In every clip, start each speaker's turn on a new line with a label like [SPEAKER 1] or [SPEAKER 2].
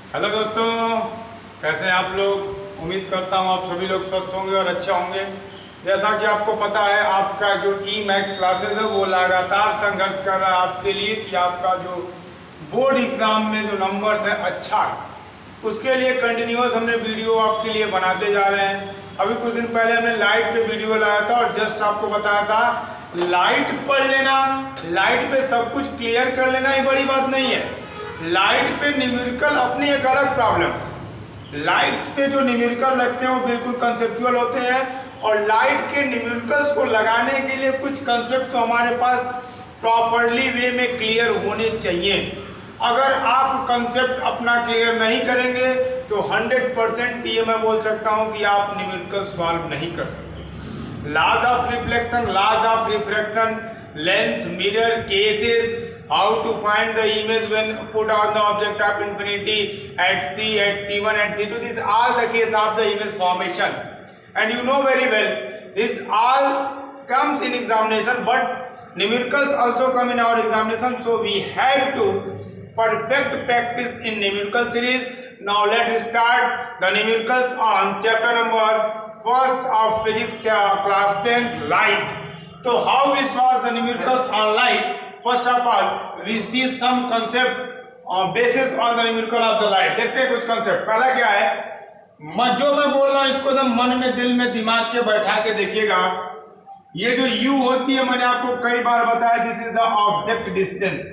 [SPEAKER 1] Hello दोस्तों, कैसे हैं आप लोग। उम्मीद करता हूं आप सभी लोग स्वस्थ होंगे और अच्छे होंगे। जैसा कि आपको पता है, आपका जो ई-मैथ क्लासेस है वो लगातार संघर्ष कर रहा है आपके लिए कि आपका जो बोर्ड एग्ज़ाम में जो नंबर्स है अच्छा है। उसके लिए कंटिन्यूअस हमने वीडियो आपके लिए बनाते जा रहे हैं। अभी कुछ दिन पहले हमने लाइट पे वीडियो लाया था और जस्ट आपको बताया था लाइट पढ़ लेना, लाइट पे सब कुछ क्लियर कर लेना ही बड़ी बात नहीं है। लाइट पे न्यूमेरिकल अपनी एक अलग प्रॉब्लम है। लाइट्स पे जो न्यूमेरिकल लगते हैं वो बिल्कुल कंसेप्चुअल होते हैं और लाइट के न्यूमेरिकल्स को लगाने के लिए कुछ कंसेप्ट तो हमारे पास प्रॉपरली वे में क्लियर होने चाहिए। अगर आप कंसेप्ट अपना क्लियर नहीं करेंगे तो 100% ये मैं बोल सकता हूँ कि आप न्यूमेरिकल सॉल्व नहीं कर सकते। Laws of reflection, laws of refraction, lens, mirror, cases, how to find the image when put on the object of infinity at C, at C1, at C2. This is all the case of the image formation, and you know very well this all comes in examination, but numericals also come in our examination, so we have to perfect practice in numerical series. Now let's start the numericals on chapter number 1st of physics, class 10th, light. So how we solve the numericals on light? First of all, we see some concept basis on the numerical of the light. देखते हैं कुछ concept। पहला क्या है, जो मैं बोल रहा हूँ इसको ना मन में, दिल में, दिमाग के बैठा के देखिएगा। ये जो U होती है, मैंने आपको कई बार बताया, this is the object distance.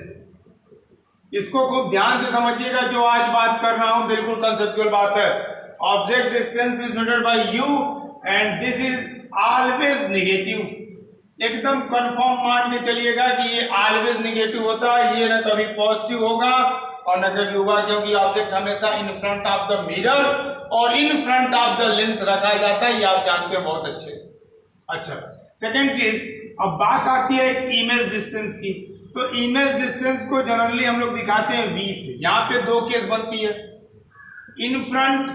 [SPEAKER 1] इसको खूब ध्यान से समझिएगा। जो आज बात कर रहा हूँ बिल्कुल कंसेप्चुअल बात है। Object distance is noted bye U and this is always negative. एकदम कंफर्म मान के चलिएगा कि ये ऑलवेज नेगेटिव होता है, ये ना कभी पॉजिटिव होगा और ना कभी होगा, क्योंकि ऑब्जेक्ट हमेशा in front of the mirror और in front of the lens रखा जाता है। ये आप जानते हैं बहुत अच्छे से। अच्छा, सेकेंड चीज, अब बात आती है इमेज डिस्टेंस की। तो इमेज डिस्टेंस को जनरली हम लोग दिखाते हैं V से। यहाँ पे दो केस बनती है। इन फ्रंट,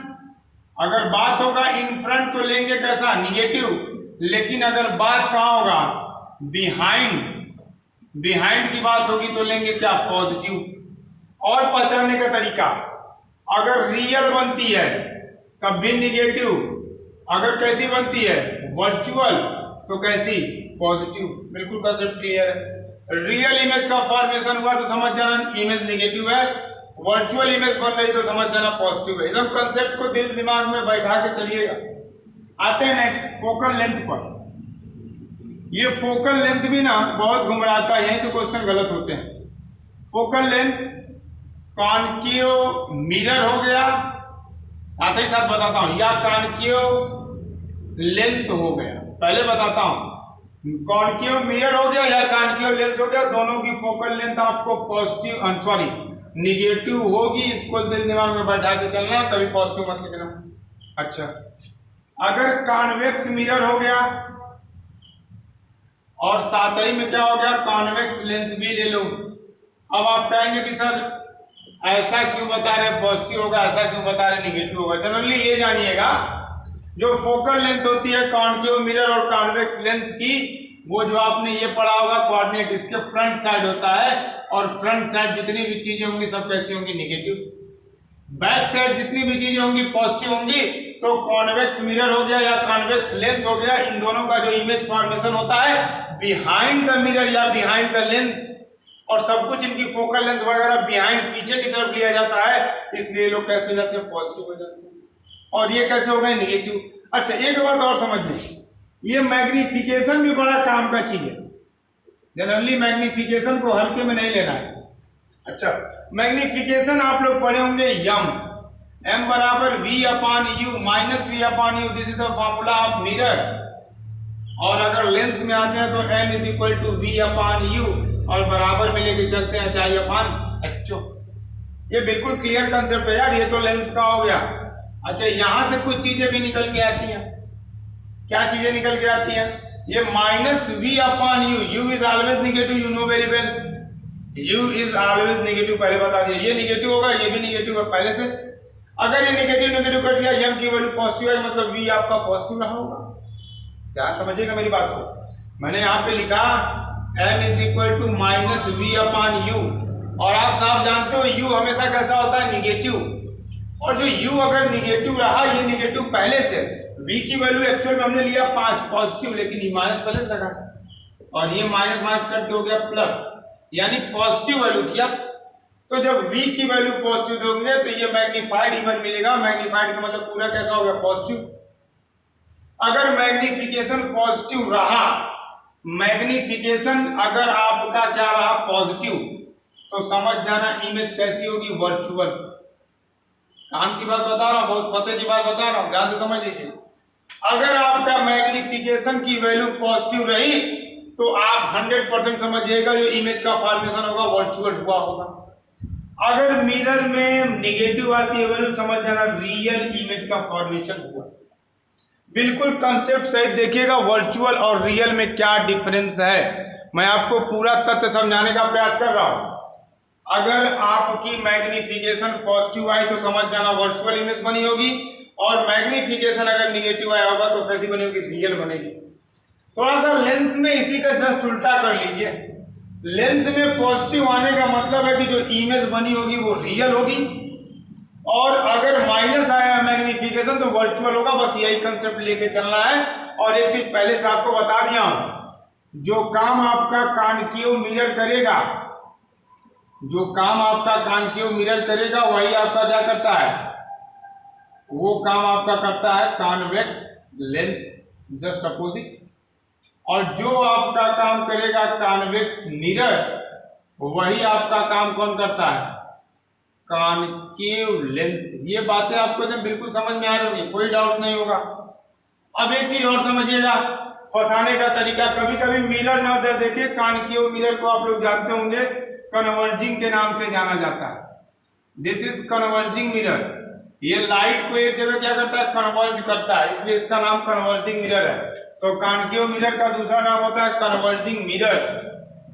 [SPEAKER 1] अगर बात होगा इन फ्रंट तो लेंगे कैसा, निगेटिव। लेकिन अगर बात कहाँ होगा, बिहाइंड, बिहाइंड की बात होगी तो लेंगे क्या, पॉजिटिव। और पहचानने का तरीका, अगर रियल बनती है तब भी निगेटिव, अगर कैसी बनती है, वर्चुअल, तो कैसी, पॉजिटिव। बिल्कुल कंसेप्ट क्लियर है। रियल इमेज का फॉर्मेशन हुआ तो समझ जाना इमेज निगेटिव है, वर्चुअल इमेज बन रही तो समझ जाना पॉजिटिव है। एकदम कंसेप्ट को दिल दिमाग में बैठा के चलिएगा। आते हैं नेक्स्ट फोकल लेंथ पर। ये फोकल लेंथ भी ना बहुत घुमराता है, यहीं से क्वेश्चन गलत होते हैं। फोकल लेंथ कॉनकेव मिरर हो गया, साथ ही साथ बताता हूं, या कॉनकेव लेंस हो गया। पहले बताता हूं, कॉनकेव मिरर हो गया या कॉनकेव लेंस हो गया, दोनों की फोकल लेंथ आपको पॉजिटिव, सॉरी निगेटिव होगी। इसको दिल दिमाग में बैठा के चलना, कभी पॉजिटिव मत लिखना। अच्छा, अगर कॉन्वेक्स मिरर हो गया और साथ ही में क्या हो गया, कॉन्वेक्स लेंस भी ले लो। अब आप कहेंगे कि सर ऐसा क्यों बता रहे पॉजिटिव होगा, ऐसा क्यों बता रहे निगेटिव होगा। जनरली ये जानिएगा, जो फोकल लेंथ होती है कॉनकेव मिरर और कॉन्वेक्स लेंस की, वो जो आपने ये पढ़ा होगा कोऑर्डिनेट, इसके फ्रंट साइड होता है और फ्रंट साइड जितनी भी चीजें होंगी सब कैसी होंगी, निगेटिव। बैक साइड जितनी भी चीजें होंगी पॉजिटिव होंगी। तो कॉन्वेक्स मिरर हो गया या कॉन्वेक्स लेंस हो गया, इन दोनों का जो इमेज फॉर्मेशन होता है बिहाइंड द मिरर या बिहाइंड द लेंस, और सब कुछ इनकी फोकल लेंथ वगैरह बिहाइंड, पीछे की तरफ लिया जाता है, इसलिए लोग कैसे हो जाते हैं, पॉजिटिव हो जाते हैं। और ये कैसे हो गए, निगेटिव। अच्छा, एक बात और समझिए, ये मैग्निफिकेशन भी बड़ा काम का चीज है। जनरली मैग्निफिकेशन को हल्के में नहीं लेना है। अच्छा, मैग्निफिकेशन आप लोग पढ़े होंगे, m बराबर V/U minus V/U, this is the formula of mirror. और अगर लेंस में आते हैं तो m is equal to V/U और बराबर में लेके चलते हैं HI/H। ये बिल्कुल क्लियर कंसेप्ट है यार। ये तो लेंस का हो गया। अच्छा, यहां से कुछ चीजें भी निकल के आती हैं। क्या चीजें निकल के आती हैं, ये minus V/U, U is always negative, you know very well, U is always negative, पहले बता दिया। ये निगेटिव होगा, ये भी निगेटिव है पहले से। अगर ये नेगेटिव कट गया, m की वैल्यू पॉजिटिव है, मतलब V आपका पॉजिटिव रहा होगा। ध्यान समझिएगा मेरी बात को। मैंने यहाँ पे लिखा m is equal to minus V/U, और आप साफ जानते हो U हमेशा कैसा होता है, निगेटिव। और जो u अगर निगेटिव रहा, ये निगेटिव पहले से, v की वैल्यू एक्चुअल में हमने लिया 5 पॉजिटिव, लेकिन ये माइनस पहले से लगा और ये माइनस माइनस करके हो गया प्लस, यानी पॉजिटिव वैल्यू दिया। तो जब v की वैल्यू पॉजिटिव दोगे तो ये मैग्नीफाइड इवन मिलेगा। मैग्नीफाइड का मतलब पूरा कैसा हो गया, पॉजिटिव। अगर मैग्निफिकेशन पॉजिटिव रहा, मैग्निफिकेशन अगर आपका क्या रहा, पॉजिटिव, तो समझ जाना इमेज कैसी होगी, वर्चुअल। काम की बात बता रहा हूं, बहुत फतेह की बात बता रहा हूं, ध्यान से समझ लीजिए। अगर आपका मैग्निफिकेशन की वैल्यू पॉजिटिव रही तो आप 100% समझिएगा जो इमेज का फॉर्मेशन होगा वर्चुअल हुआ होगा। अगर मिरर में निगेटिव आती है वैल्यू, समझ जाना रियल इमेज का फॉर्मेशन हुआ। बिल्कुल कंसेप्ट सही देखिएगा, वर्चुअल और रियल में क्या डिफरेंस है, मैं आपको पूरा तथ्य समझाने का प्रयास कर रहा हूं। अगर आपकी मैग्निफिकेशन पॉजिटिव आई तो समझ जाना वर्चुअल इमेज बनी होगी, और मैग्निफिकेशन अगर निगेटिव आया होगा तो कैसी बनी होगी, रियल बनेगी। थोड़ा सा लेंस में इसी का जस्ट उल्टा कर लीजिए। लेंस में पॉजिटिव आने का मतलब है कि जो इमेज बनी होगी वो रियल होगी, और अगर माइनस आया मैग्निफिकेशन तो वर्चुअल होगा। बस यही कंसेप्ट लेके चलना है। और एक चीज पहले से आपको बता दिया हूं, जो काम आपका कॉन्केव मिरर करेगा, जो काम आपका कॉन्केव मिरर करेगा वही आपका क्या करता है, वो काम आपका करता है कॉन्वेक्स लेंस, जस्ट अपोजिट। और जो आपका काम करेगा कॉन्वेक्स मिरर, वही आपका काम कौन करता है, कॉन्केव लेंस। ये बातें आपको जब बिल्कुल समझ में आ रही होगी, कोई डाउट नहीं होगा। अब एक चीज और समझिएगा, फंसाने का तरीका। कभी कभी मिरर ना दे देखे, कॉन्केव मिरर को आप लोग जानते होंगे कन्वर्जिंग के नाम से जाना जाता है। This is converging mirror. ये लाइट को एक जगह क्या करता है, कन्वर्ज करता है, इसलिए इसका नाम कन्वर्जिंग मिरर है। तो कॉन्केव मिरर का दूसरा नाम होता है कन्वर्जिंग मिरर,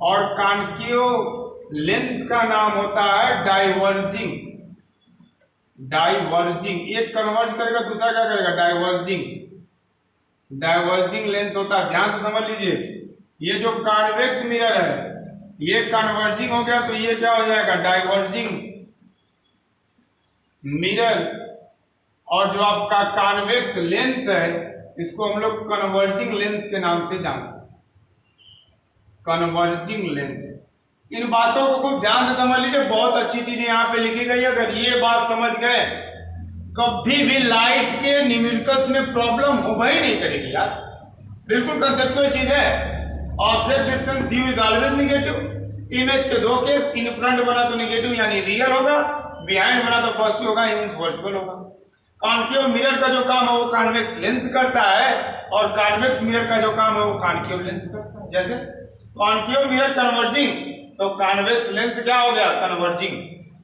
[SPEAKER 1] और कॉन्केव लेंस का नाम होता है डाइवर्जिंग। डाइवर्जिंग, एक कन्वर्ज करेगा, दूसरा क्या करेगा, डाइवर्जिंग। डाइवर्जिंग लेंस होता है, ध्यान से समझ लीजिए। ये जो कॉन्वेक्स मिरर है ये कन्वर्जिंग हो गया, तो ये क्या हो जाएगा, डाइवर्जिंग मिरर। और जो आपका कॉन्वेक्स लेंस है इसको हम लोग कन्वर्जिंग लेंस के नाम से जानते हैं, कन्वर्जिंग लेंस। इन बातों को खूब ध्यान से समझ लीजिए, बहुत अच्छी चीजें यहाँ पे लिखी गई है। अगर ये बात समझ गए, कभी भी लाइट के न्यूमेरिकल्स में प्रॉब्लम हो ही नहीं करेगी यार, बिल्कुल कंसेप्चुअल चीज है। Object distance u is always negative. Image के दो केस, इन फ्रंट बना तो नेगेटिव यानी रियल होगा, बिहाइंड बना तो पॉजिटिव होगा, मींस वर्चुअल होगा। कॉन्केव मिरर का जो काम है वो कॉन्वेक्स लेंस करता है, और कॉन्वेक्स मिरर का जो काम है वो कॉन्केव लेंस करता है। जैसे कॉन्केव मिरर कन्वर्जिंग, तो कॉन्वेक्स लेंस क्या हो गया, कन्वर्जिंग।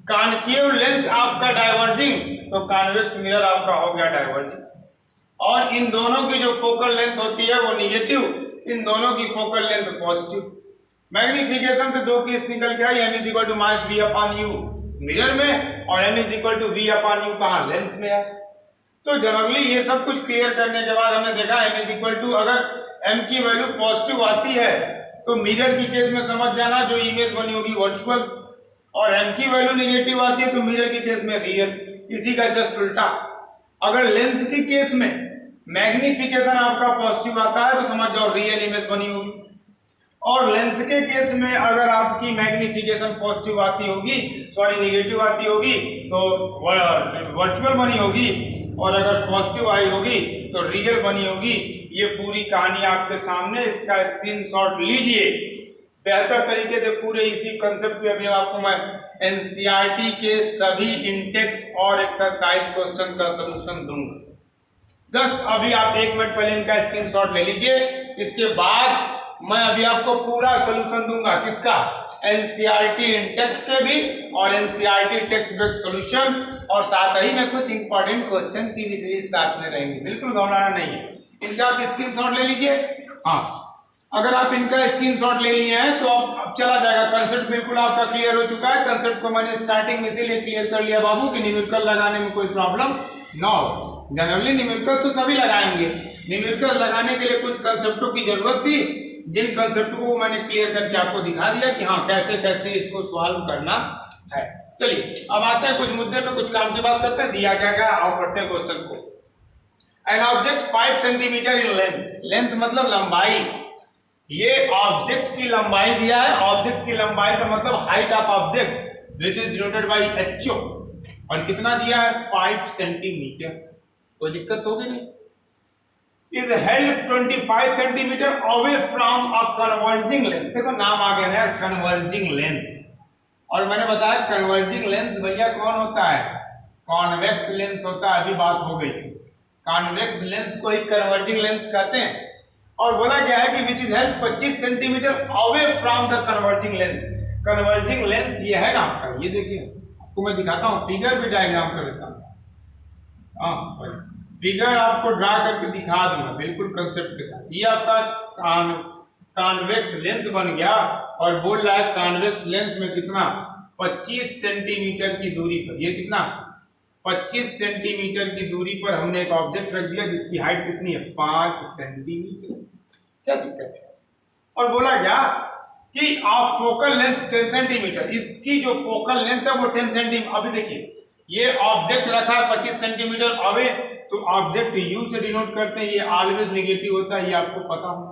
[SPEAKER 1] कॉन्केव लेंस आपका डाइवर्जिंग, तो कॉन्वेक्स मिरर आपका हो गया डाइवर्जिंग। और इन दोनों की जो फोकल लेंथ होती है वो निगेटिव, इन दोनों की फोकल लेंथ पॉजिटिव। मैग्निफिकेशन से दो केस निकल के आई, m is equal to minus v upon u mirror में, और m is equal to v upon u कहाँ, लेंस में है। तो जनरली ये सब कुछ क्लियर करने के बाद हमने देखा m इज इक्वल टू, अगर m की वैल्यू पॉजिटिव आती है तो मिरर की केस में समझ जाना जो इमेज बनी होगी वर्चुअल, और m की वैल्यू निगेटिव आती है तो मिरर के केस में रियल। इसी का जस्ट उल्टा, अगर लेंस की केस में मैग्निफिकेशन आपका पॉजिटिव आता है तो समझ जाओ रियल इमेज बनी होगी, और लेंस के केस में अगर आपकी मैग्निफिकेशन पॉजिटिव आती होगी, सॉरी निगेटिव आती होगी तो वर्चुअल बनी होगी, और अगर पॉजिटिव आई होगी तो रियल बनी होगी। ये पूरी कहानी आपके सामने, इसका स्क्रीनशॉट लीजिए बेहतर तरीके से। पूरे इसी कंसेप्ट पे अभी आपको मैं एनसीईआरटी के सभी इंटेक्स और एक्सरसाइज क्वेश्चन का सलूशन दूंगा। जस्ट अभी आप 1 मिनट पहले इनका स्क्रीनशॉट ले लीजिए, इसके बाद मैं अभी आपको पूरा सलूशन दूंगा। किसका, एनसीईआरटी इंटेक्स के भी और एनसीईआरटी टेक्स्ट बुक सॉल्यूशन, और साथ ही में कुछ इंपॉर्टेंट क्वेश्चन की भी सीरीज साथ में रहेंगे, बिल्कुल घबराना नहीं है। इनका आप स्क्रीनशॉट ले लीजिए। हाँ, अगर आप इनका स्क्रीनशॉट ले लिए हैं तो अब चला जाएगा। कंसेप्ट बिल्कुल आपका क्लियर हो चुका है। कंसेप्ट को मैंने स्टार्टिंग में इसीलिए क्लियर कर लिया बाबू कि न्यूमेरिकल लगाने में कोई प्रॉब्लम ना हो। जनरली न्यूमेरिकल तो सभी लगाएंगे, न्यूमेरिकल लगाने के लिए कुछ कंसेप्टों की जरूरत थी, जिन कंसेप्ट को मैंने क्लियर करके आपको दिखा दिया कि हाँ कैसे कैसे इसको सॉल्व करना है। चलिए अब आते हैं कुछ मुद्दे पे, कुछ काम की बात करते हैं। दिया क्या क्या, आओ पढ़ते हैं क्वेश्चन को। An object 5 centimetre in length, length मतलब लंबाई, ये ऑब्जेक्ट की लंबाई दिया है। ऑब्जेक्ट की लंबाई का मतलब height of object which is denoted by HO, और कितना दिया है 5 सेंटीमीटर। कोई दिक्कत होगी नहीं। Is held 25 centimetre away from a converging lens, देखो नाम आ गया है कन्वर्जिंग लेंस, और मैंने बताया कन्वर्जिंग लेंस भैया कौन होता है, कॉन्वेक्स लेंस होता है, अभी बात हो गई थी। कॉन्वेक्स लेंस को ही कन्वर्जिंग लेंस कहते हैं। और बोला गया है कि which is held 25 centimetre away from the converging lens. Converging lens ये है ना आपका, ये देखिए आपको मैं दिखाता हूँ, फिगर भी डायग्राम कर देता हूँ, फिगर आपको ड्रा करके दिखा दूंगा बिल्कुल कंसेप्ट के साथ। ये आपका कॉन्वेक्स लेंस बन गया, और बोल रहा है कॉन्वेक्स लेंस में कितना 25 सेंटीमीटर की दूरी पर, ये कितना 25 सेंटीमीटर की दूरी पर हमने एक ऑब्जेक्ट रख दिया जिसकी हाइट कितनी है 5 सेंटीमीटर। क्या दिक्कत है। और बोला गया कि ऑफ फोकल लेंथ 10 सेंटीमीटर, इसकी जो फोकल लेंथ है वो 10 सेंटीमीटर। अभी देखिए ये ऑब्जेक्ट रखा है 25 सेंटीमीटर अवे, तो ऑब्जेक्ट यू से डिनोट करते हैं, ये ऑलवेज नेगेटिव होता है, ये आपको पता होगा।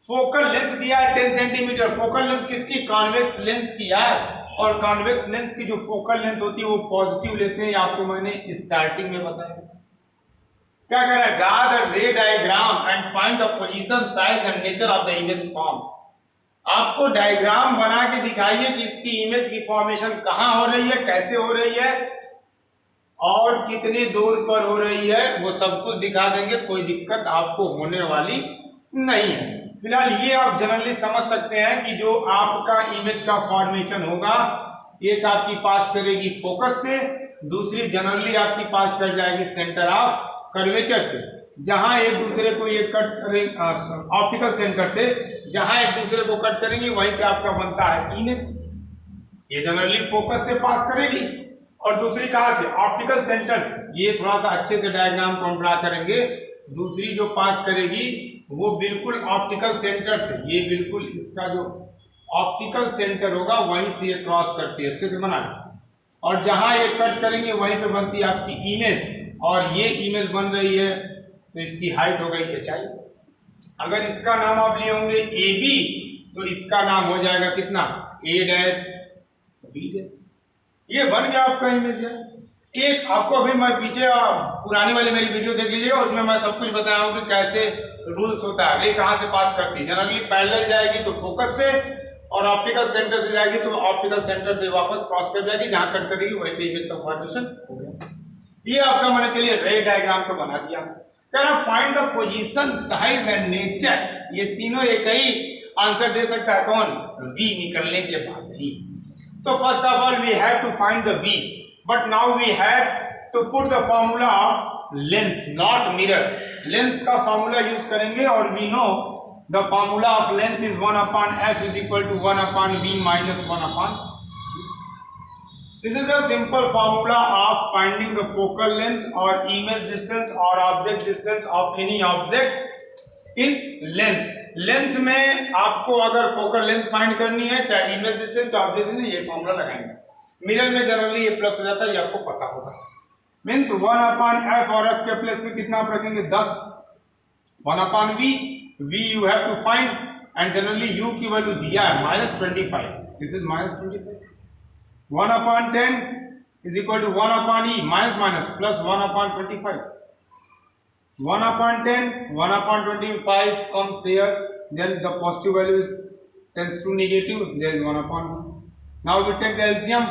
[SPEAKER 1] फोकल लेंथ दिया है 10 सेंटीमीटर, फोकल लेंथ किसकी, कॉन्वेक्स लेंस की यार, और कॉन्वेक्स लेंस की जो फोकल लेंथ होती है वो पॉजिटिव लेते हैं, आपको मैंने स्टार्टिंग में बताया। क्या कर रहा है, draw the ray diagram and find the position, size and nature of the image form. आपको डायग्राम बना के दिखाइए कि इसकी इमेज की फॉर्मेशन कहां हो रही है, कैसे हो रही है, और कितनी दूर पर हो रही है, वो सब कुछ दिखा देंगे, कोई दिक्कत आपको होने वाली नहीं है। फिलहाल ये आप जनरली समझ सकते हैं कि जो आपका इमेज का फॉर्मेशन होगा, एक आपकी पास करेगी फोकस से, दूसरी जनरली आपकी पास कर जाएगी सेंटर ऑफ कर्वेचर से, जहां एक दूसरे को ये कट करेंगे ऑप्टिकल सेंटर से, जहां एक दूसरे को कट करेंगे वहीं पे आपका बनता है इमेज। ये जनरली फोकस से पास करेगी, और दूसरी कहां से, ऑप्टिकल सेंटर से। ये थोड़ा सा अच्छे से डायग्राम को ड्रा करेंगे। दूसरी जो पास करेगी वो बिल्कुल ऑप्टिकल सेंटर से, ये बिल्कुल इसका जो ऑप्टिकल सेंटर होगा वहीं से ये क्रॉस करती है, अच्छे से बना। और जहां ये कट करेंगे वहीं पे बनती है आपकी इमेज, और ये इमेज बन रही है तो इसकी हाइट हो गई HI। अगर इसका नाम आप लिए होंगे AB, तो इसका नाम हो जाएगा कितना A', B'। ये बन गया आपका इमेज है। एक आपको अभी मैं पीछे पुरानी वाली मेरी वीडियो देख लीजिएगा, उसमें मैं सब कुछ बताया हूं कि कैसे रूल्स होता है। रे कहां से पास करती है, जनरली पैरेलल जाएगी तो फोकस से, और ऑप्टिकल सेंटर से जाएगी तो ऑप्टिकल सेंटर से वापस क्रॉस कर जाएगी, जहां कट करेगी वहीं पे इमेज का फॉर्मेशन हो गया। ये आपका मैंने चलिए रे डायग्राम तो बना दिया। कह रहा find the position, size and nature, ये तीनों एक ही आंसर दे सकता है, कौन, V निकलने के बाद ही। तो first of all we have to find the V, but now we have to put the formula of lens, not mirror. Lens का फॉर्मूला यूज करेंगे, और we know the formula of length is 1/f is equal to 1/v minus 1/. This is the simple formula of finding the focal length or image distance or object distance of any object in length. Length में आपको अगर focal length find करनी है, चाहे image distance, object distance, ये formula लगाएंगे। Mirror में generally ये प्लस हो जाता है, ये आपको पता होगा। मीन्स 1/f और f के प्लेस में कितना आप रखेंगे 10, 1/v, v you have to find, and generally u की वैल्यू दिया है -25, this is -25। 1/10 is equal to 1/e, minus minus plus 1/25. 1/10, 1/25 comes here, then the positive value tends to negative, there is 1/1. Now we take the LCM.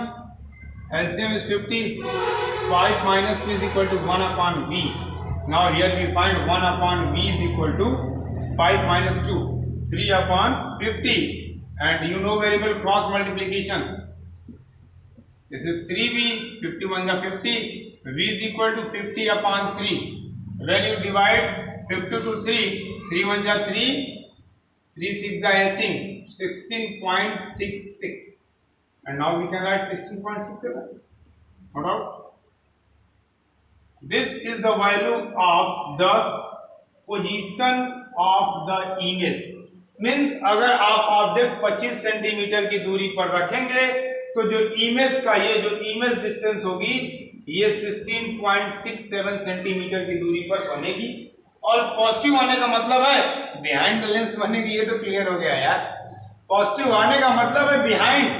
[SPEAKER 1] LCM is 50. 5 minus 3 is equal to 1/v. Now here we find 1/v is equal to 5 minus 2, 3/50. And you know very well cross multiplication. This is 3v, 51 is 50, v is equal to 50/3. When you divide 50 to 3, 3 1 is 3, 3 6 is 18, 16.66. And now we can write 16.67. No doubt. This is the value of the position of the image. Means अगर आप object 25 centimetre की दूरी पर रखेंगे तो जो image का ये जो इमेज डिस्टेंस होगी ये 16.67 सेंटीमीटर की दूरी पर बनेगी। और पॉजिटिव आने का मतलब है बिहाइंड द लेंस बनेगी, ये तो क्लियर हो गया यार। पॉजिटिव आने का मतलब है बिहाइंड,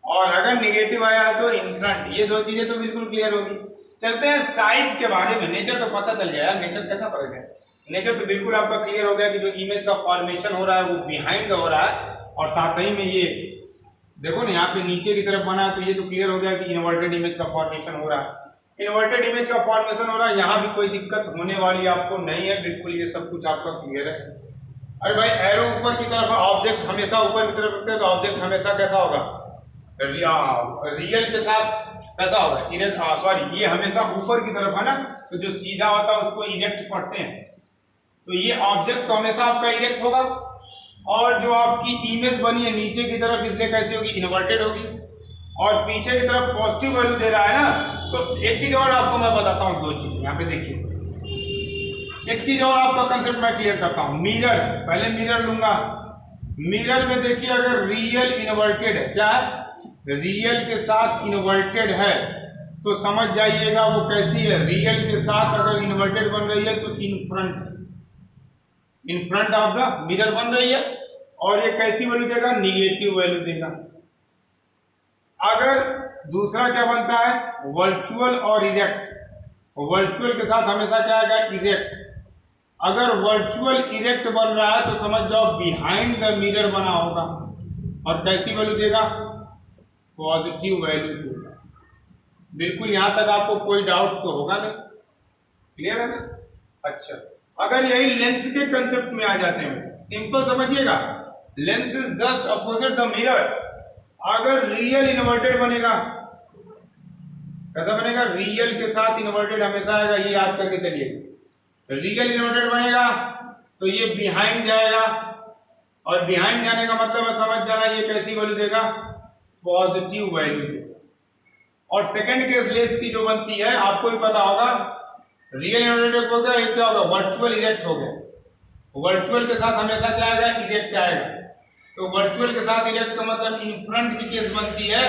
[SPEAKER 1] और अगर निगेटिव आया तो इन फ्रंट। ये दो चीजें तो बिल्कुल क्लियर होगी। चलते हैं साइज के बारे में। नेचर तो पता चल गया यार, नेचर कैसा फर्क है। नेचर तो बिल्कुल आपका क्लियर हो गया कि जो इमेज का फॉर्मेशन हो रहा है वो बिहाइंड हो रहा है, और साथ ही में ये देखो ना यहाँ पे नीचे की तरफ बना है, तो ये तो क्लियर हो गया कि इन्वर्टेड इमेज का फॉर्मेशन हो रहा है। इन्वर्टेड इमेज का फॉर्मेशन हो रहा है, यहाँ भी कोई दिक्कत होने वाली आपको नहीं है, बिल्कुल ये सब कुछ आपका क्लियर है। अरे भाई एरो ऊपर की तरफ, ऑब्जेक्ट हमेशा ऊपर की तरफ रखते हैं, तो ऑब्जेक्ट हमेशा कैसा होगा, रियल के साथ कैसा होगा, इरेक्ट। सॉरी, ये हमेशा ऊपर की तरफ है ना, तो जो सीधा होता है उसको इरेक्ट पढ़ते हैं। तो ये ऑब्जेक्ट तो हमेशा आपका इरेक्ट होगा, और जो आपकी इमेज बनी है नीचे की तरफ, इसलिए कैसी होगी, इन्वर्टेड होगी। और पीछे की तरफ पॉजिटिव वैल्यू दे रहा है ना, तो एक चीज और आपको मैं बताता हूँ, दो चीज यहाँ पे देखिए। एक चीज और आपका कंसेप्ट मैं क्लियर करता हूँ। मिरर, पहले मिरर लूंगा। मिरर में देखिए अगर रियल इन्वर्टेड है, क्या है, रियल के साथ इन्वर्टेड है, तो समझ जाइएगा वो कैसी है। रियल के साथ अगर इन्वर्टेड बन रही है तो इन फ्रंट ऑफ द मिरर बन रही है, और ये कैसी वैल्यू देगा, निगेटिव वैल्यू देगा। अगर दूसरा क्या बनता है, वर्चुअल और इरेक्ट। वर्चुअल के साथ हमेशा क्या आएगा, इरेक्ट। अगर वर्चुअल इरेक्ट बन रहा है तो समझ जाओ बिहाइंड द मिरर बना होगा, और कैसी वैल्यू देगा, पॉजिटिव वैल्यू देगा। बिल्कुल यहां तक आपको कोई डाउट तो होगा नहीं, क्लियर है ना। अच्छा, अगर यही लेंस के कंसेप्ट में आ जाते हैं, सिंपल समझिएगा, lens is just opposite the mirror. अगर रियल इन्वर्टेड बनेगा, कैसा बनेगा, रियल के साथ इन्वर्टेड हमेशा आएगा, ये याद करके चलिए। रियल इन्वर्टेड बनेगा तो ये बिहाइंड जाएगा, और बिहाइंड जाने का मतलब है समझ जाना, ये कैसी वैल्यू देगा, पॉजिटिव वैल्यू देगा। और सेकंड केस लेंस की जो बनती है आपको भी पता होगा, रियल इन्वर्टेड हो गया, एक क्या होगा, वर्चुअल इरेक्ट हो गया। वर्चुअल के साथ हमेशा क्या आएगा, इरेक्ट आएगा। तो वर्चुअल के साथ इरेक्ट का मतलब इन फ्रंट की केस बनती है,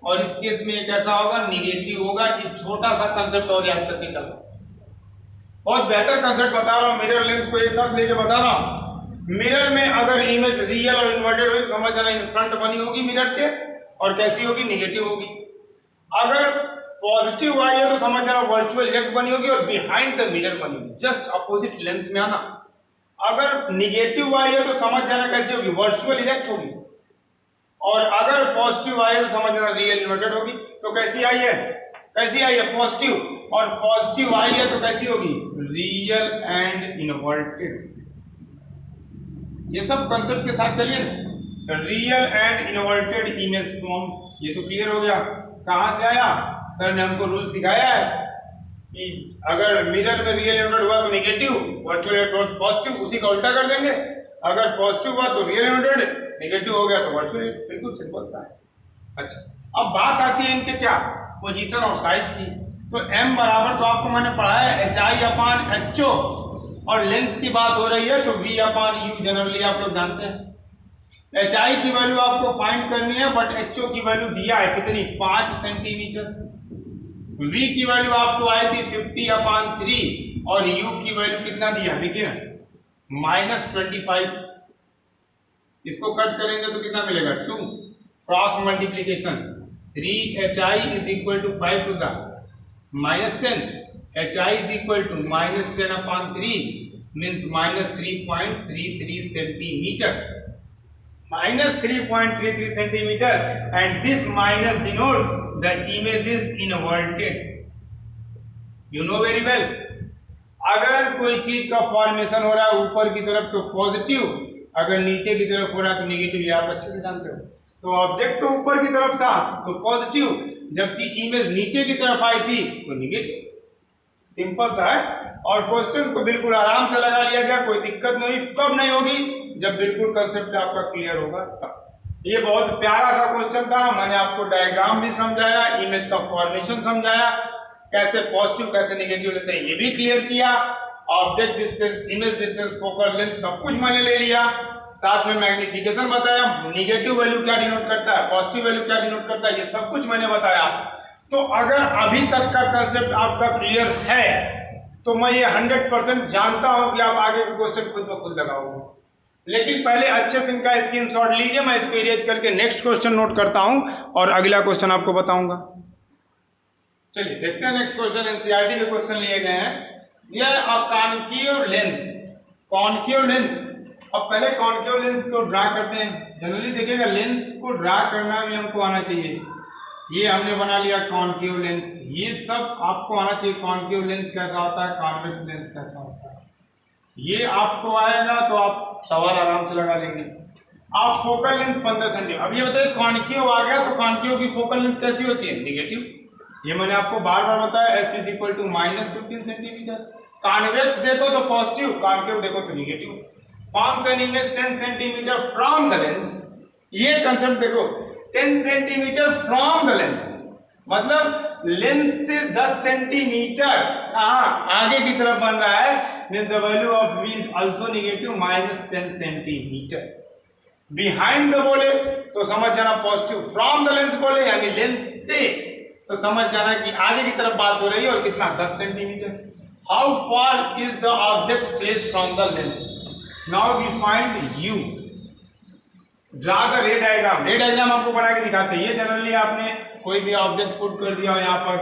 [SPEAKER 1] और इस केस में कैसा होगा, निगेटिव होगा। ये छोटा सा कंसेप्ट और याद करके चलो, बहुत बेहतर कंसेप्ट बता रहा हूँ, मिरर लेंस को एक साथ लेके बता रहा हूँ। मिरर में अगर इमेज रियल और इन्वर्टेड हो, समझ जाना इन फ्रंट बनी होगी मिरर के, और कैसी होगी, निगेटिव होगी। अगर पॉजिटिव आई है तो समझ जाना वर्चुअल इरेक्ट बनी होगी, और बिहाइंड द मिरर बनी होगी, जस्ट अपोजिट लेंस में आना। अगर निगेटिव आई है तो समझ जाना कैसी होगी, वर्चुअल इरेक्ट होगी। और अगर पॉजिटिव आई है तो समझ जाना रियल इन्वर्टेड होगी। तो कैसी आई है, कैसी आई है, पॉजिटिव। और पॉजिटिव आई है तो कैसी होगी, रियल एंड इन्वर्टेड। ये सब कंसेप्ट के साथ चलिए ना, real and inverted image form, ये तो क्लियर हो गया। कहां से आया, सर ने हमको रूल सिखाया है कि अगर मिरर में रियल इन्वर्टेड हुआ तो निगेटिव, वर्चुअल पॉजिटिव, उसी का उल्टा कर देंगे। अगर पॉजिटिव हुआ तो रियल इन्वर्टेड, निगेटिव हो गया तो वर्चुअल, बिल्कुल सिंपल सा है। अच्छा, अब बात आती है इनके क्या, पोजीशन और साइज की। तो m बराबर तो आपको मैंने पढ़ा है HI/HO, और लेंथ की बात हो रही है तो V/U जनरली आप लोग जानते हैं। HI की वैल्यू आपको फाइंड करनी है, बट HO की वैल्यू दिया है कितनी, 5 सेंटीमीटर। V की वैल्यू आपको आई थी 50/3, और U की वैल्यू कितना दिया, देखिए -25। इसको कट करेंगे तो कितना मिलेगा, 2। Cross multiplication, 3HI is equal to 5 to the -10, HI is equal to -10/3 means -3.33 centimeter. -3.33 centimeter, and this minus denote the image is inverted. You know very well. अगर कोई चीज का फॉर्मेशन हो रहा है ऊपर की तरफ तो पॉजिटिव, अगर नीचे की तरफ हो रहा है तो निगेटिव, ये आप अच्छे से जानते हो। तो ऑब्जेक्ट तो ऊपर की तरफ था तो पॉजिटिव, जबकि इमेज नीचे की तरफ आई थी तो निगेटिव। सिंपल सा है, और क्वेश्चन को बिल्कुल आराम से लगा लिया गया, कोई दिक्कत नहीं। कब नहीं होगी, जब बिल्कुल कंसेप्ट आपका क्लियर होगा तब। ये बहुत प्यारा सा क्वेश्चन था, मैंने आपको डायग्राम भी समझाया, इमेज का फॉर्मेशन समझाया, कैसे पॉजिटिव कैसे नेगेटिव लेते हैं ये भी क्लियर किया, object distance, image distance, focal length सब कुछ मैंने ले लिया। साथ में मैग्निफिकेशन बताया, निगेटिव वैल्यू क्या डिनोट करता है, पॉजिटिव वैल्यू क्या डिनोट करता है, ये सब कुछ मैंने बताया। तो अगर अभी तक का कंसेप्ट आपका क्लियर है तो मैं ये 100% जानता हूं कि आप आगे के क्वेश्चन खुद ब खुद लगाओगे। लेकिन पहले अच्छे से इनका स्क्रीनशॉट लीजिए, मैं इसको इरेज करके नेक्स्ट क्वेश्चन नोट करता हूं और अगला क्वेश्चन आपको बताऊंगा। चलिए देखते हैं नेक्स्ट क्वेश्चन। एनसीईआरटी के क्वेश्चन लिए गए हैं। यह कॉनकेव लेंस, कॉनकेव लेंस। अब पहले कॉनकेव लेंस को ड्रा करते हैं। जनरली देखिएगा लेंस को ड्रा करना भी हमको आना चाहिए। ये हमने बना लिया कॉनकेव लेंस, ये सब आपको आना चाहिए। कॉनकेव लेंस कैसा होता है, कॉन्वेक्स लेंस कैसा होता है, ये आपको आएगा तो आप सवाल आराम से लगा लेंगे। आप फोकल लेंथ 15 सेंटीमीटर। अब ये बताइए कॉनकेव आ गया तो कॉनकेव की फोकल लेंथ कैसी होती है, निगेटिव। ये मैंने आपको बार बार बताया, f is equal to -15 centimetre. Convex देखो तो पॉजिटिव, कॉनकेव देखो तो negative. Form an image 10 centimetre from the lens. ये कंसेप्ट देखो, 10 सेंटीमीटर फ्रॉम द लेंस मतलब लेंस से 10 सेंटीमीटर कहाँ आगे की तरफ बन रहा है। Means the value of v is also negative -10 centimetre. Behind the बोले तो समझ जाना पॉजिटिव, फ्रॉम द लेंस बोले यानी लेंस से तो समझ जाना कि आगे की तरफ बात हो रही है और कितना 10 centimetre. How far is the object placed from the lens. Now we find u। Draw the ray diagram. Ray diagram आपको बना के दिखाते हैं। ये जनरली आपने कोई भी ऑब्जेक्ट पुट कर दिया, यहाँ पर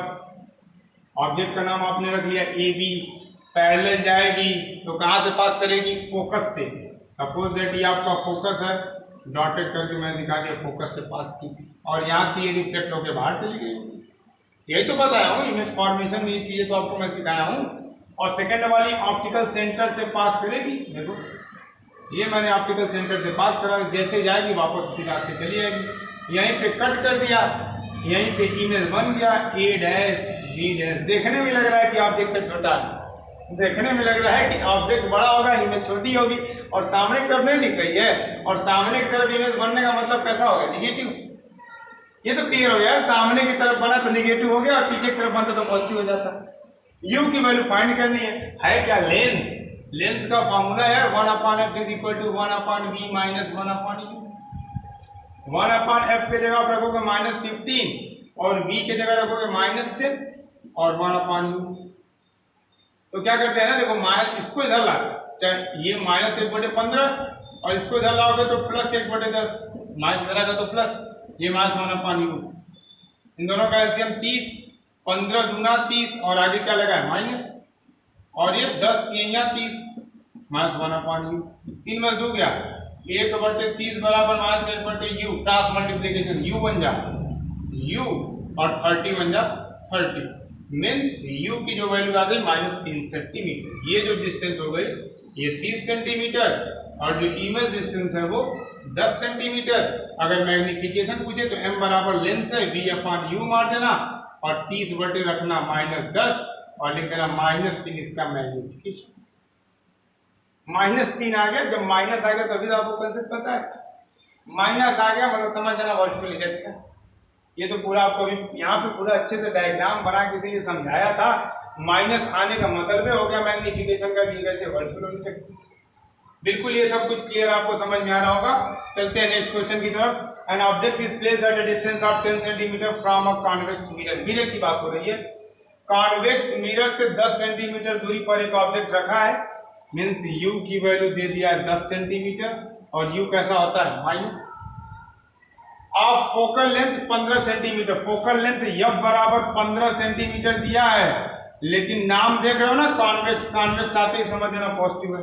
[SPEAKER 1] ऑब्जेक्ट का नाम आपने रख लिया ए बी, पैरेलल जाएगी तो कहाँ से पास करेगी, फोकस से। सपोज दैट ये आपका फोकस है, डॉटेड करके मैं दिखा दिया, फोकस से पास की और यहाँ से ये रिफ्लेक्ट होकर बाहर चली गई। यही तो बताया हूँ, इमेज फॉर्मेशन में ये चीज़ें तो आपको मैं सिखाया हूँ। और सेकेंड वाली ऑप्टिकल सेंटर से पास करेगी। देखो ये मैंने ऑप्टिकल सेंटर से पास करा, जैसे जाएगी वापस उसी रास्ते चली जाएगी। यहीं पे कट कर दिया, यहीं पे इमेज बन गया a डैश b डैश। देखने में लग रहा है कि ऑब्जेक्ट से छोटा है, देखने में लग रहा है कि ऑब्जेक्ट बड़ा होगा, इमेज छोटी होगी और सामने की तरफ नहीं दिख रही है। और सामने की तरफ इमेज बनने का मतलब कैसा हो गया, निगेटिव। ये तो क्लियर हो गया, सामने की तरफ बना तो निगेटिव हो गया और पीछे की तरफ बनता तो पॉजिटिव हो जाता। u की वैल्यू फाइंड करनी है क्या, लेंस। लेंस का फॉर्मूला है 1/f is equal to 1/v minus 1/u। 1/f के जगह आप रखोगे -15 और v के जगह रखोगे -10 और 1/u। तो क्या करते हैं ना, देखो इसको इधर ला, चाहे ये -1/15 और इसको इधर लाओगे तो +1/10, माइनस इधर आएगा तो प्लस, ये -1/u। इन दोनों का एलसीएम 30, 15 दूना 30 और आगे क्या लगा है माइनस, और ये 10 3 30 -1/u। 3 में 2 गया, 1/30 बराबर -1/u। क्रॉस मल्टीप्लीकेशन u बन जा u और 30 बन जा 30। मीन्स u की जो वैल्यू आ गई -3 सेंटीमीटर। ये जो डिस्टेंस हो गई ये 30 सेंटीमीटर और जो इमेज डिस्टेंस है वो 10 सेंटीमीटर। अगर मैग्निफिकेशन पूछे तो m बराबर लेंस है, v/u मार देना और 30 बटे रखना -10 और लिख देना -3 इसका मैग्निफिकेशन। -3 आ गया, जब माइनस आ गया तभी तो आपको कंसेप्ट पता है। माइनस आ गया मतलब समझ जाना वर्चुअल इफेक्ट है। ये तो पूरा आपको अभी यहाँ पे पूरा अच्छे से डायग्राम बना के इसीलिए समझाया था। माइनस आने का मतलब हो गया मैग्निफिकेशन का भी कैसे वर्चुअल इफेक्ट। बिल्कुल ये सब कुछ क्लियर आपको समझ में आ रहा होगा। चलते हैं नेक्स्ट क्वेश्चन की तरफ। An object is placed at a distance of 10 centimetre from a convex mirror. Mirror की बात हो रही है। कॉन्वेक्स मिरर से 10 सेंटीमीटर दूरी पर एक ऑब्जेक्ट रखा है। मीन्स u की वैल्यू दे दिया है 10 सेंटीमीटर और u कैसा होता है minus of focal length 15 centimetre. Focal length f बराबर 15 सेंटीमीटर दिया है, लेकिन नाम देख रहे हो ना कॉन्वेक्स, कॉन्वेक्स आते ही समझ लेना पॉजिटिव है।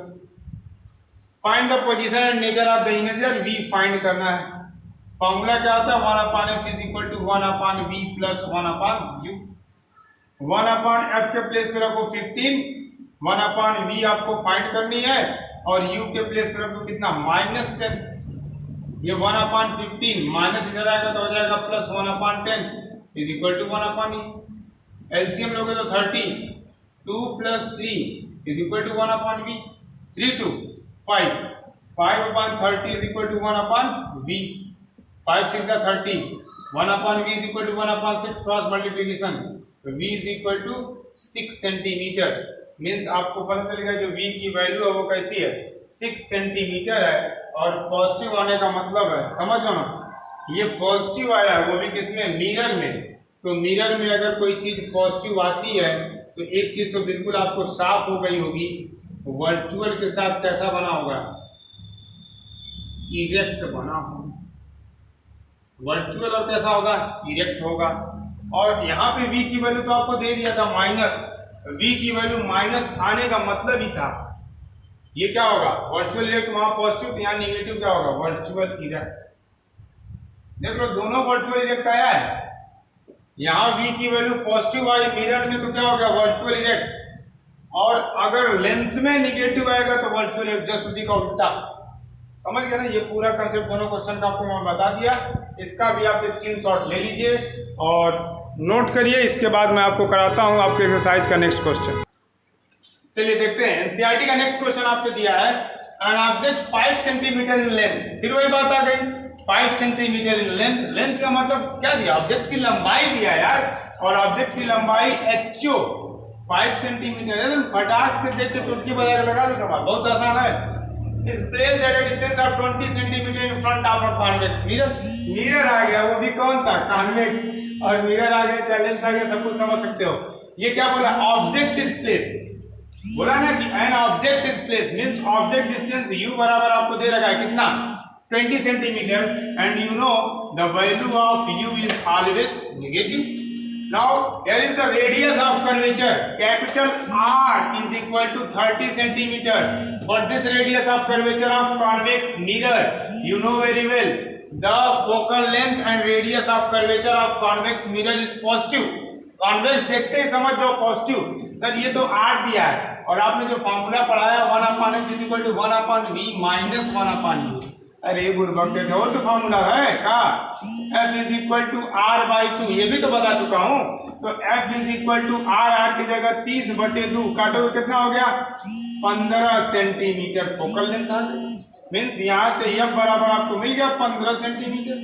[SPEAKER 1] Find the position and nature of the image, v find करना है। फॉर्मूला क्या होता है 1/f is equal to 1/v plus 1/u। 1/f के प्लेस पे रखो 15, 1/v आपको फाइंड करनी है और u के प्लेस पे रखो कितना -10। ये 1/15 माइनस इधर आएगा तो हो जाएगा plus 1/10 is equal to 1/e। LCM लोगे तो 30, 2 + 3 is equal to 1/v। 3 2 5, 5/30 is equal to 1/v। 5 6 30, 1/v is equal to 1/6 cross multiplication, v is equal to 6 centimetre. Means आपको पता चलेगा जो v की वैल्यू है वो कैसी है 6 सेंटीमीटर है और पॉजिटिव आने का मतलब है, समझो ना, ये पॉजिटिव आया है वो भी किसमें, मिरर में। तो मिरर में अगर कोई चीज़ पॉजिटिव आती है तो एक चीज़ तो बिल्कुल आपको साफ हो गई होगी, वर्चुअल के साथ कैसा बना होगा, इरेक्ट बना होगा। वर्चुअल और कैसा होगा, इरेक्ट होगा। और यहाँ पे v की वैल्यू तो आपको दे दिया था माइनस, v की वैल्यू माइनस आने का मतलब ही था ये क्या होगा, वर्चुअल इरेक्ट, वहां पॉजिटिव तो यहाँ निगेटिव क्या होगा, वर्चुअल इरेक्ट। देख लो दोनों वर्चुअल इरेक्ट आया है, यहाँ v की वैल्यू पॉजिटिव आई मिरर में तो क्या हो गया, वर्चुअल इरेक्ट। और अगर लेंस में निगेटिव आएगा तो वर्चुअल इरेक्ट, जस्ट उसी का उल्टा। समझ गए ना, ये पूरा कंसेप्ट दोनों क्वेश्चन का आपको मैं बता दिया। इसका भी आप स्क्रीनशॉट ले लीजिए और नोट करिए। इसके बाद मैं आपको कराता हूँ आपके एक्सरसाइज का नेक्स्ट क्वेश्चन। चलिए देखते हैं, एनसीईआरटी का नेक्स्ट क्वेश्चन आपको दिया है, an object 5 centimetre in length. फिर वही बात आ गई, 5 सेंटीमीटर इन लेंथ। लेंथ का मतलब क्या दिया, ऑब्जेक्ट की लंबाई दिया यार, और ऑब्जेक्ट की लंबाई HO 5 सेंटीमीटर है। फटाक से देख के चुटकी बजा के लगा दो सवाल, बहुत आसान है। Is place at a distance of 20 centimetre in front of a convex mirror. Mirror आ गया, वो भी कौन सा, कॉन्वेक्स। और मिरर आ गया, चैलेंज आ गया, सब कुछ समझ सकते हो। ये क्या बोला, ऑब्जेक्ट इज प्लेस, बोला ना कि an object is place means object distance u बराबर आपको दे रखा है कितना, 20 centimetre, and you know the value of u is always negative. Now here is the radius of curvature, capital R is equal to 30 centimeter. For this radius of curvature of convex mirror, you know very well, the focal length and radius of curvature of convex mirror is positive. Convex देखते ही समझ जाओ positive. Sir ये तो R दिया है और आपने जो फॉर्मूला पढ़ाया 1/x is equal to 1/v minus 1/u। अरे बुर्बक देखे, और तो फॉर्मूला है का, F is equal to R/2, ये भी तो बता चुका हूँ। तो F is equal to R की जगह 30/2 काटोगे कितना हो गया, 15 सेंटीमीटर फोकल लेंथ आ गई। मीन्स यहाँ से F बराबर आपको मिल गया 15 सेंटीमीटर।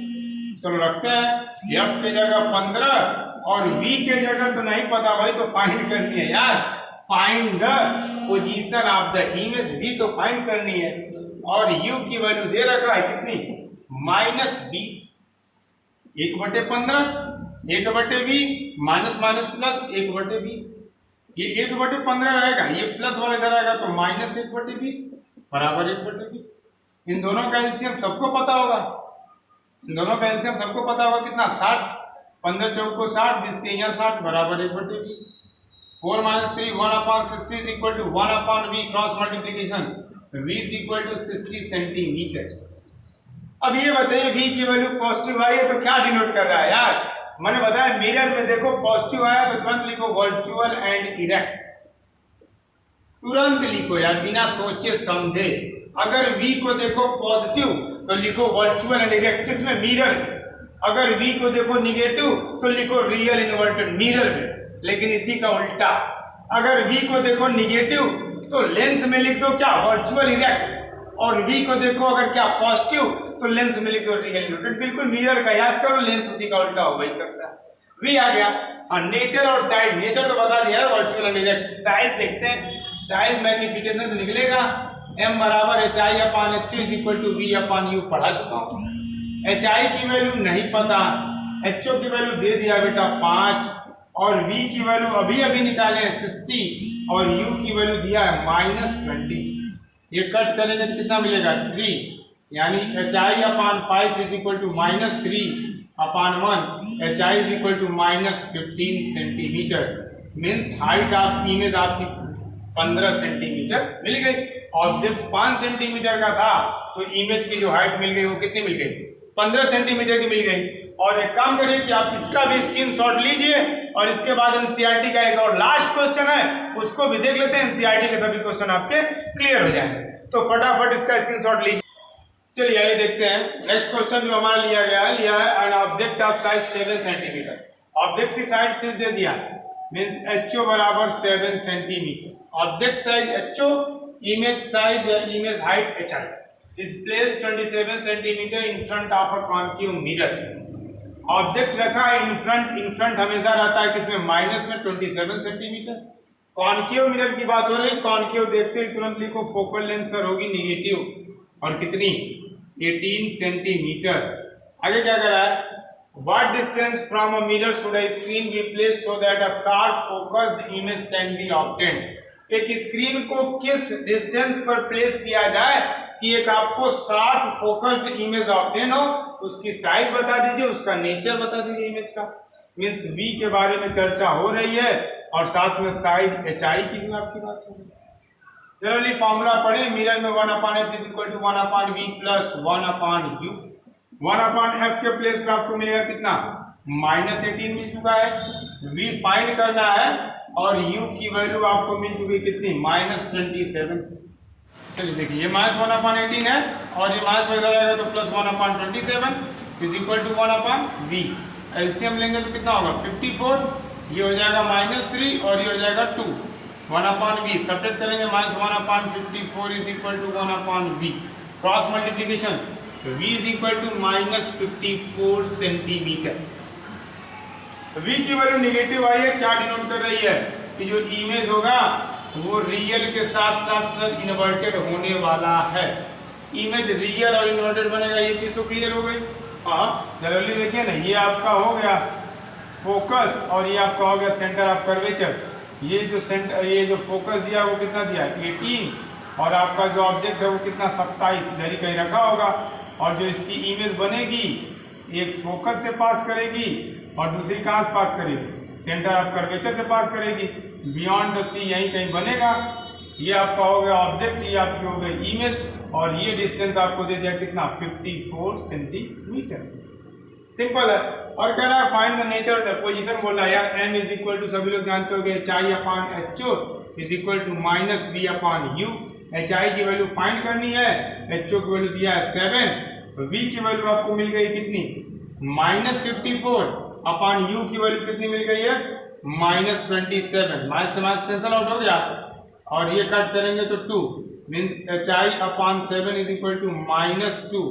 [SPEAKER 1] चलो रखते हैं, F के जगह 15 और V के जगह तो नहीं पता भाई, तो फाइंड करनी है यार, find the position of the image, भी तो फाइंड करनी है। और u की वैल्यू दे रखा है कितनी, -20, 1/15, 1/v माइनस माइनस प्लस 1/20। ये 1/15 रहेगा, ये प्लस वाला इधर आएगा तो -1/20 बराबर 1/20। इन दोनों का एलसीएम सबको पता होगा, इन दोनों का एलसीएम सबको पता होगा कितना, 60, 15 चौको 60, 20 3 60 बराबर 1/20। 4 - 3 1/60 is equal to 1/v, cross multiplication, v is equal to 60 centimetre. अब ये बताइए v की वैल्यू पॉजिटिव आई है तो क्या डिनोट कर रहा है यार, मैंने बताया मिरर में देखो पॉजिटिव आया तो तुरंत लिखो वर्चुअल एंड इरेक्ट, तुरंत लिखो यार बिना सोचे समझे। अगर v को देखो पॉजिटिव तो लिखो वर्चुअल एंड इरेक्ट, किसमें, मिरर। अगर v को देखो निगेटिव तो लिखो रियल इन्वर्टेड, मिरर में। लेकिन इसी का उल्टा, अगर v को देखो निगेटिव तो लेंस में लिख दो क्या, वर्चुअल इरेक्ट। और v को देखो अगर क्या पॉजिटिव तो लेंस में लिख दो रियल इन्वर्टेड। बिल्कुल मिरर का याद करो, लेंस उसी का उल्टा हो, वही करता है। v आ गया। और नेचर और साइड, नेचर तो बता दिया है वर्चुअल एंड इरेक्ट। साइज देखते हैं, साइज मैग्निफिकेशन तो निकलेगा m बराबर HI/HO is equal to V/U, पढ़ा चुका हूँ। HI की वैल्यू नहीं पता, HO की वैल्यू दे दिया बेटा 5, और V की वैल्यू अभी अभी निकाले हैं 60, और U की वैल्यू दिया है -20। ये कट करेंगे तो कितना मिलेगा, 3, यानी HI/5 is equal to -3/1, HI is equal to -15 centimetre. Means height of image आपकी 15 सेंटीमीटर मिल गई। ऑब्जेक्ट 5 सेंटीमीटर का था तो इमेज की जो हाइट मिल गई वो कितनी मिल गई, 15 सेंटीमीटर की मिल गई। और एक काम करिए कि आप इसका भी स्क्रीनशॉट लीजिए और इसके बाद एनसीईआरटी का एक और लास्ट क्वेश्चन है उसको भी देख लेते हैं, एनसीईआरटी के सभी क्वेश्चन आपके क्लियर हो जाएंगे। तो फटाफट इसका स्क्रीनशॉट लीजिए। चलिए आइए देखते हैं नेक्स्ट क्वेश्चन जो हमारा लिया है an object of size 7 centimetre. Object की साइज फिर दे दिया, मीन्स HO बराबर 7 centimetre. Object size HO, image size या image height HI is placed 27 centimetre in front of a concave mirror. Object रखा है इन फ्रंट, इन फ्रंट हमेशा रहता है किसमें, माइनस में 27 सेंटीमीटर। कॉनकेव मिरर की बात हो रही, कॉनकेव देखते ही तुरंत लिखो फोकल लेंथ सर होगी निगेटिव और कितनी 18 सेंटीमीटर। आगे क्या कह रहा है, What distance from a mirror should a screen be placed so that a sharp focused image can be obtained? एक स्क्रीन को किस डिस्टेंस पर प्लेस किया जाए कि एक आपको शार्प फोकस्ड इमेज ऑब्टेन हो, उसकी साइज बता दीजिए, उसका नेचर बता दीजिए इमेज का। मीन्स V के बारे में चर्चा हो रही है और साथ में साइज HI की भी आपकी बात हो रही है। जनरली फॉर्मूला पढ़े, मिरर में 1/f is equal to 1/v plus 1/u। 1/f के प्लेस पे आपको मिलेगा कितना, -18 मिल चुका है। v फाइंड करना है और u की वैल्यू आपको मिल चुकी है कितनी, -27। चलिए देखिए, ये -1/18 है और ये माइनस इधर आएगा तो plus 1/27 is equal to 1/v। LCM लेंगे तो कितना होगा 54, ये हो जाएगा -3 और ये हो जाएगा 2। 1/v सब्ट्रैक्ट करेंगे, -1/54 is equal to 1/v। Cross multiplication, v is equal to -54 centimetre. v की वैल्यू निगेटिव आई है, क्या डिनोट कर रही है कि जो इमेज होगा वो रियल के साथ साथ सर इन्वर्टेड होने वाला है। इमेज रियल और इन्वर्टेड बनेगा, ये चीज तो क्लियर हो गई। हाँ जनरली देखिए ना, ये आपका हो गया फोकस और ये आपका हो गया सेंटर ऑफ कर्वेचर। ये जो सेंटर, ये जो फोकस दिया वो कितना दिया 18 और आपका जो ऑब्जेक्ट है वो कितना 27 इधर ही कहीं रखा होगा। और जो इसकी इमेज बनेगी एक फोकस से पास करेगी और दूसरी कहाँ से पास करेगी, सेंटर ऑफ कर्वेचर से पास करेगी। बियॉन्ड द सी यहीं कहीं बनेगा। ये आपका हो गया ऑब्जेक्ट, ये आपकी हो गई इमेज और ये डिस्टेंस आपको दे दिया कितना 54 सेंटीमीटर। सिंपल है। और कह रहा है find the nature of the position, बोल रहा है यार m इज इक्वल टू, सभी लोग जानते हो HI/HO is equal to -v/u। HI की वैल्यू फाइंड करनी है, HO की वैल्यू दिया है 7, v की वैल्यू आपको मिल गई कितनी -54/u की वैल्यू कितनी मिल गई है -27। माइनस से माइनस कैंसल आउट हो गया और ये कट करेंगे तो 2 means HI/7 is equal to -2।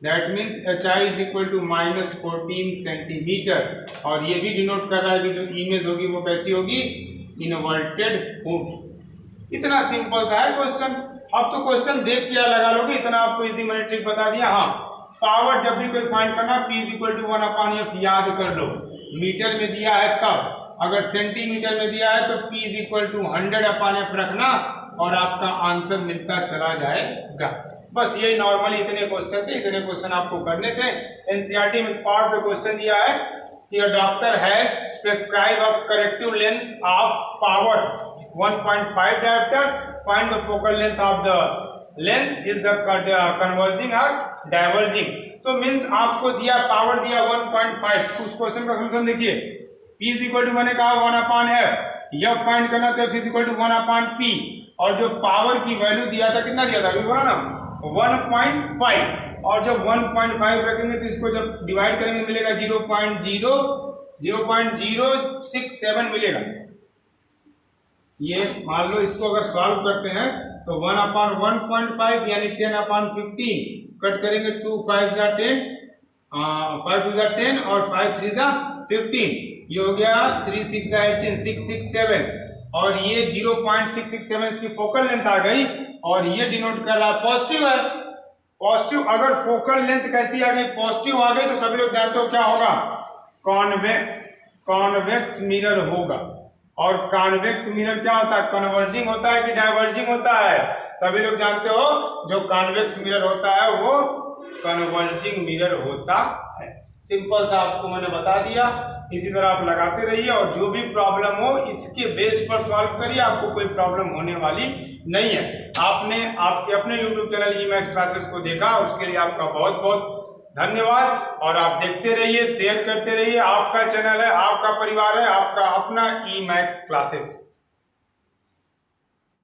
[SPEAKER 1] That means HI is equal to -14 centimetre. और ये भी डिनोट कर रहा है कि जो इमेज होगी वो कैसी होगी, इन्वर्टेड होगी। इतना सिंपल सा है क्वेश्चन। अब तो क्वेश्चन देख के लगा लोगे, इतना आपको इजी मैंने ट्रिक बता दिया। हाँ, पावर जब भी कोई फाइंड करना P is equal to 1/f याद कर लो। मीटर में दिया है तब, अगर सेंटीमीटर में दिया है तो P is equal to 100/f रखना और आपका आंसर मिलता चला जाएगा। बस यही नॉर्मली इतने क्वेश्चन थे, इतने क्वेश्चन आपको करने थे। एनसीईआरटी में पार्ट पे क्वेश्चन दिया है कि a doctor has prescribed a corrective lens of power 1.5 diopter. Find the focal length of the lens is the converging or diverging. तो मीन्स आपको दिया पावर दिया 1.5। उस क्वेश्चन का सोल्यूशन देखिए, P इज इक्वल टू मैंने कहा 1/f, यह फाइंड करना तो F is equal to 1/p और जो पावर की वैल्यू दिया था कितना दिया था अभी बोला ना 1.5 और जब 1.5 रखेंगे तो इसको जब डिवाइड करेंगे मिलेगा 0.067 मिलेगा। ये मान लो इसको अगर सॉल्व करते हैं तो 1/1.5 यानी 10/15 कट करेंगे, 2 5 जा 10, 5 2 जा 10 और 5 3 जा 15, ये हो गया 3 6 जा 18, 667 और ये 0.667 इसकी फोकल लेंथ आ गई और ये डिनोट कर रहा है पॉजिटिव है। पॉजिटिव, अगर फोकल लेंथ कैसी आ गई, पॉजिटिव आ गई तो सभी लोग जानते हो क्या होगा, कॉन्वेक्स मिरर होगा। और कॉन्वेक्स मिरर क्या होता है, कन्वर्जिंग होता है कि डाइवर्जिंग होता है, सभी लोग जानते हो जो कॉन्वेक्स मिरर होता है वो कन्वर्जिंग मिरर होता है। सिंपल सा आपको मैंने बता दिया, इसी तरह आप लगाते रहिए और जो भी प्रॉब्लम हो इसके बेस पर सॉल्व करिए, आपको कोई प्रॉब्लम होने वाली नहीं है। आपने आपके अपने YouTube चैनल ई-मैथ्स क्लासेस को देखा, उसके लिए आपका बहुत बहुत धन्यवाद। और आप देखते रहिए, शेयर करते रहिए, आपका चैनल है, आपका परिवार है, आपका अपना ई-मैथ्स क्लासेस।